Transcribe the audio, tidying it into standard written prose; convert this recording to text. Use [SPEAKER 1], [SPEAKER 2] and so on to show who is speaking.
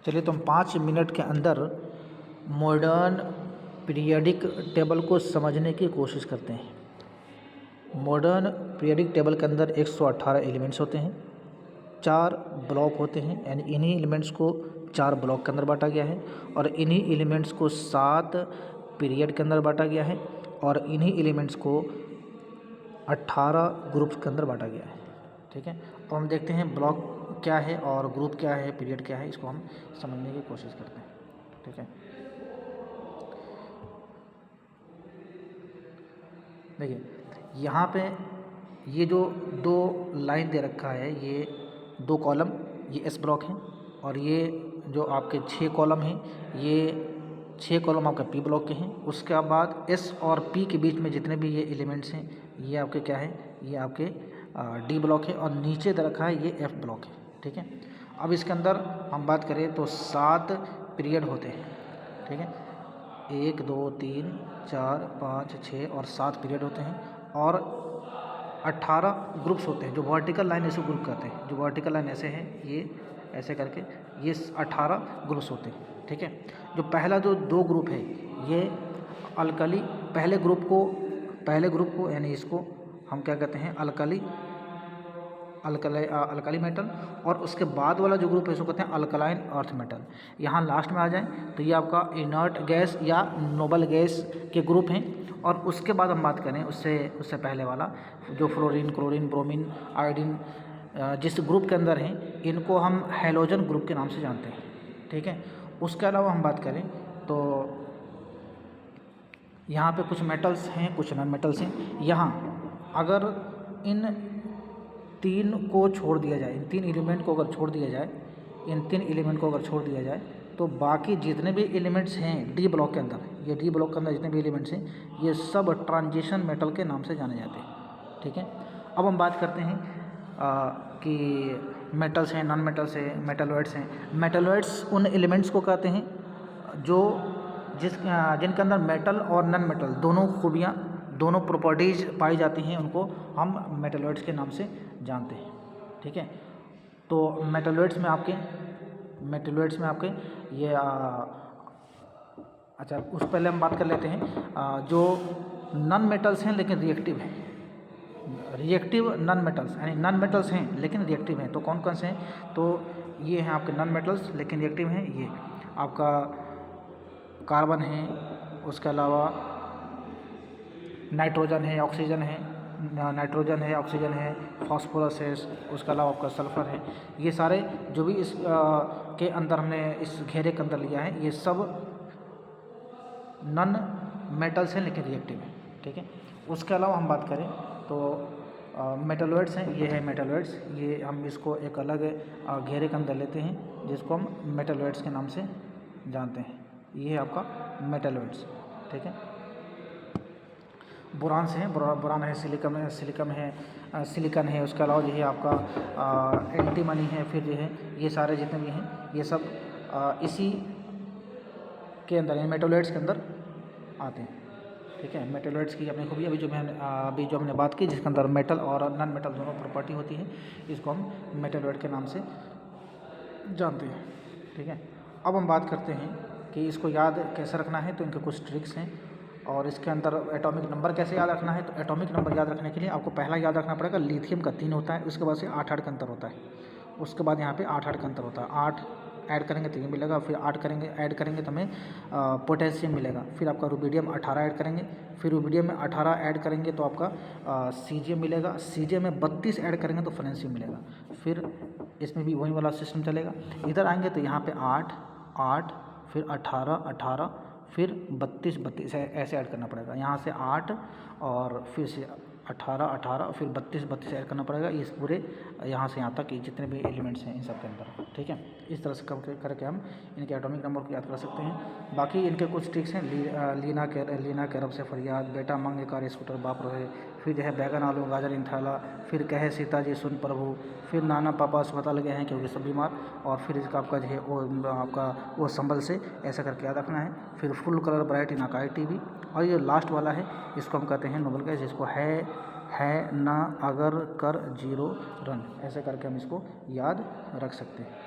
[SPEAKER 1] चलिए तो हम 5 मिनट के अंदर मॉडर्न पीरियडिक टेबल को समझने की कोशिश करते हैं। मॉडर्न पीरियडिक टेबल के अंदर 118 एलिमेंट्स होते हैं, 4 ब्लॉक होते हैं, यानी इन्हीं एलिमेंट्स को 4 ब्लॉक के अंदर बांटा गया है और इन्हीं एलिमेंट्स को 7 पीरियड के अंदर बांटा गया है और इन्हीं एलिमेंट्स को 18 ग्रुप्स के अंदर बांटा गया है। ठीक है, तो हम देखते हैं ब्लॉक क्या है और ग्रुप क्या है, पीरियड क्या है, इसको हम समझने की कोशिश करते हैं। ठीक है, देखिए यहाँ पे ये जो 2 लाइन दे रखा है, ये 2 कॉलम, ये एस ब्लॉक है और ये जो आपके 6 कॉलम हैं, ये 6 कॉलम आपका पी ब्लॉक के हैं। उसके बाद एस और पी के बीच में जितने भी ये एलिमेंट्स हैं, ये आपके क्या है, ये आपके डी ब्लॉक है और नीचे दे रखा है ये एफ ब्लॉक है। ठीक है, अब इसके अंदर हम बात करें तो 7 पीरियड होते हैं। ठीक है, 1 2 3 4 5 6 और 7 पीरियड होते हैं और 18 ग्रुप्स होते हैं। जो वर्टिकल लाइन ऐसे ग्रुप करते हैं, जो वर्टिकल लाइन ऐसे है, ये ऐसे करके ये 18 ग्रुप्स होते हैं। ठीक है, जो पहला जो 2 ग्रुप है, ये अल्कली, पहले ग्रुप को यानी इसको हम क्या कहते हैं, अल्कली मेटल, और उसके बाद वाला जो ग्रुप है इसको कहते हैं अल्कलाइन अर्थ मेटल। यहाँ लास्ट में आ जाएं तो ये आपका इनर्ट गैस या नोबल गैस के ग्रुप हैं। और उसके बाद हम बात करें उससे पहले वाला जो फ्लोरीन, क्लोरीन, ब्रोमीन, आयोडीन जिस ग्रुप के अंदर हैं, इनको हम हैलोजन ग्रुप के नाम से जानते हैं। ठीक है, उसके अलावा हम बात करें तो यहाँ पे कुछ मेटल्स हैं, कुछ नॉन मेटल्स हैं। यहाँ अगर इन 3 को छोड़ दिया जाए, इन 3 एलिमेंट को अगर छोड़ दिया जाए, तो बाकी जितने भी एलिमेंट्स हैं डी ब्लॉक के अंदर, ये डी ब्लॉक के अंदर जितने भी एलिमेंट्स हैं, ये सब ट्रांजिशन मेटल के नाम से जाने जाते हैं। ठीक है, अब हम बात करते हैं कि मेटल्स हैं, नॉन मेटल्स हैं, मेटलॉइड्स हैं। मेटलॉइड्स उन एलिमेंट्स को कहते हैं जो जिनके अंदर मेटल और नॉन मेटल दोनों खूबियाँ, दोनों प्रॉपर्टीज़ पाई जाती हैं, उनको हम मेटलॉइड्स के नाम से जानते हैं। ठीक है, तो मेटलॉइड्स में आपके ये अच्छा, उस पहले हम बात कर लेते हैं जो नॉन मेटल्स हैं लेकिन रिएक्टिव हैं। रिएक्टिव नॉन मेटल्स, यानी नॉन मेटल्स हैं लेकिन रिएक्टिव हैं, तो कौन कौन से हैं? तो ये हैं आपके नॉन मेटल्स लेकिन रिएक्टिव हैं। ये आपका कार्बन है, उसके अलावा नाइट्रोजन है, ऑक्सीजन है, फास्फोरस है, उसके अलावा आपका सल्फ़र है। ये सारे जो भी इस के अंदर हमने इस घेरे के अंदर लिया है, ये सब नॉन मेटल्स हैं लेकिन रिएक्टिव हैं। ठीक है, उसके अलावा हम बात करें तो मेटलॉइड्स हैं। ये है मेटलॉइड्स, ये हम इसको एक अलग घेरे के अंदर लेते हैं जिसको हम मेटलॉइड्स के नाम से जानते हैं। ये है आपका मेटलॉइड्स। ठीक है, बोरान से हैं, बोरान है, सिलिकन है, उसके अलावा जो है आपका एंटीमनी है, फिर जो है ये सारे जितने भी हैं, ये सब इसी के अंदर, यानी मेटलॉइड्स के अंदर आते हैं। ठीक है, मेटलॉइड्स की अपनी खूबी अभी जो हमने बात की, जिसके अंदर मेटल और नॉन मेटल दोनों प्रॉपर्टी होती है, इसको हम मेटलॉइड के नाम से जानते हैं। ठीक है, अब हम बात करते हैं कि इसको याद कैसे रखना है, तो इनके कुछ ट्रिक्स हैं। और इसके अंदर एटॉमिक नंबर कैसे याद रखना है, तो एटॉमिक नंबर याद रखने के लिए आपको पहला याद रखना पड़ेगा, लिथियम का 3 होता है, उसके बाद से 8 का अंतर होता है, उसके बाद यहाँ पे 8 का अंतर होता है। 8 ऐड करेंगे तो ये मिलेगा, फिर 8 ऐड करेंगे तो हमें पोटेशियम मिलेगा, फिर आपका रुबिडियम 18 ऐड करेंगे, फिर रुबिडियम में 18 ऐड करेंगे तो आपका सीजियम मिलेगा, सीजियम में 32 ऐड करेंगे तो फ्रेंशियम मिलेगा, फिर इसमें भी वही वाला सिस्टम चलेगा। इधर आएंगे तो यहाँ पे 8 फिर 18 फिर 32 ऐसे ऐड करना पड़ेगा। यहाँ से 8 और फिर से 18 फिर 32 ऐड करना पड़ेगा। इस पूरे यहाँ से यहाँ तक जितने भी एलिमेंट्स हैं इन सब के अंदर। ठीक है, इस तरह से करके हम इनके एटॉमिक नंबर को याद कर सकते हैं। बाकी इनके कुछ ट्रिक्स हैं, लीना के रब से फरियाद, बेटा मांगे कार स्कूटर बाप रहे, फिर जो है बैगन आलू गाजर इंथाला, फिर कहे सीता जी सुन प्रभु, फिर नाना पापा अस्पताल गए हैं क्योंकि सब बीमार, और फिर इसका आपका जो है वो संभल से, ऐसा करके याद रखना है। फिर full colour bright in Akai TV, और ये लास्ट वाला है, इसको हम कहते हैं नोबल गैस, जिसको है ना अगर कर 0 रन, ऐसे करके हम इसको याद रख सकते हैं।